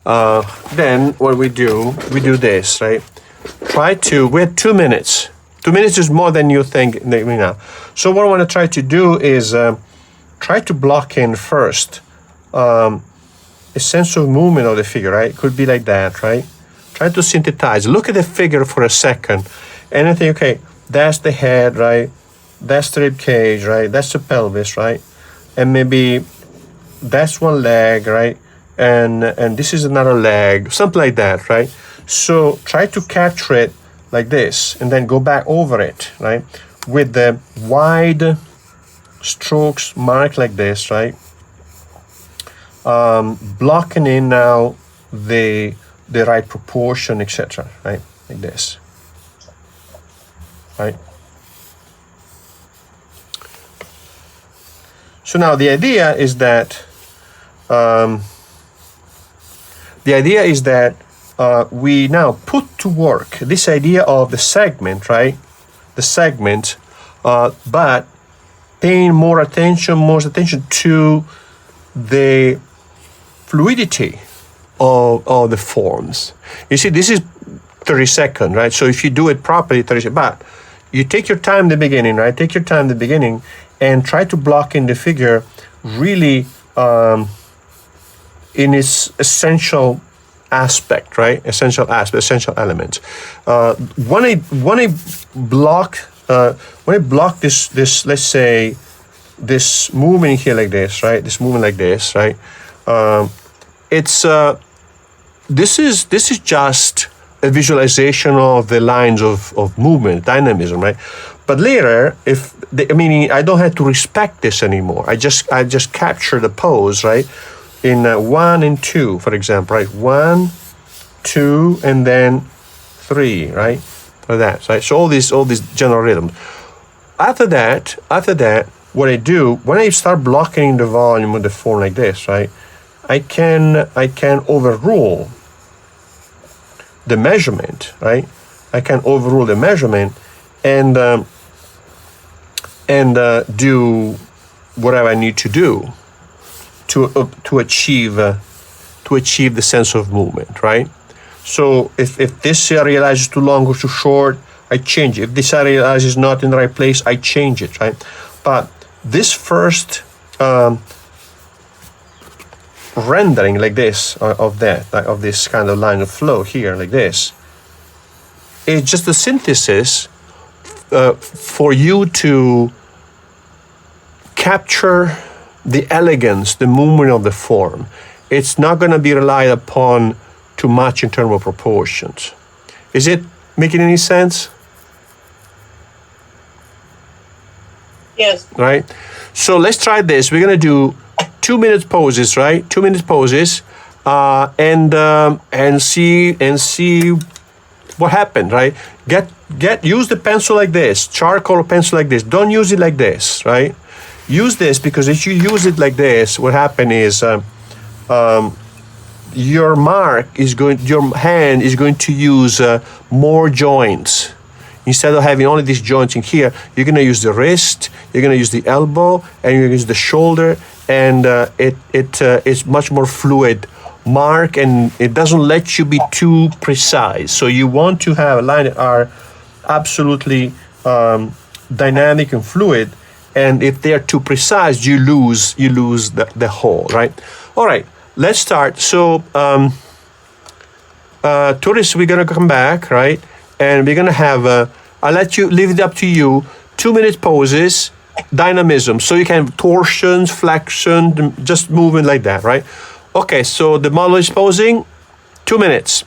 then what we do this, right? We have 2 minutes. 2 minutes is more than you think now. So what I want to try to do is try to block in first a sense of movement of the figure, right? It could be like that, right? Try to synthesize. Look at the figure for a second. And I think, okay, that's the head, right? That's the rib cage, right? That's the pelvis, right? And maybe that's one leg, right? And this is another leg, something like that, right? So try to capture it like this and then go back over it, right? With the wide strokes marked like this, right? Blocking in now the right proportion, etc., right? Like this, right? So now the idea is that we now put to work this idea of the segment, right? The segment, but paying more attention to the fluidity of the forms. You see, this is 30 seconds, right? So if you do it properly, 30 seconds, but you take your time in the beginning, right? Take your time in the beginning and try to block in the figure really in its essential aspect, right? Essential element. When I block this, let's say, this movement here like this, right? This movement like this, right? This is just a visualization of the lines of movement, dynamism, right? But later, I don't have to respect this anymore. I just capture the pose, right? In 1 and 2, for example, right? 1, 2, and then 3, right? Like that, right? So all these general rhythms. After that, what I do when I start blocking the volume of the form like this, right? I can overrule the measurement, right? I can overrule the measurement and do whatever I need to do to achieve the sense of movement, right? So if this area is too long or too short, I change it. If this area is not in the right place, I change it, right? But this first rendering like this of this kind of line of flow here, like this, is just a synthesis for you to capture the elegance, the movement of the form. It's not going to be relied upon too much in terms of proportions. Is it making any sense? Yes. Right? So let's try this. We're going to do 2 minute poses, right? 2 minute poses, and see what happened, right? Use the pencil like this, charcoal pencil like this. Don't use it like this, right? Use this, because if you use it like this, what happens is your hand is going to use more joints. Instead of having only these joints in here, you're going to use the wrist, you're going to use the elbow, and you're going to use the shoulder, and it's much more fluid mark, and it doesn't let you be too precise. So you want to have lines that are absolutely dynamic and fluid, and if they are too precise, you lose the whole, right? All right, let's start. So Turris, we're going to come back, right? And we're going to have, I'll leave it up to you, 2 minute poses, dynamism. So you can have torsions, flexion, just moving like that, right? Okay, so the model is posing, 2 minutes.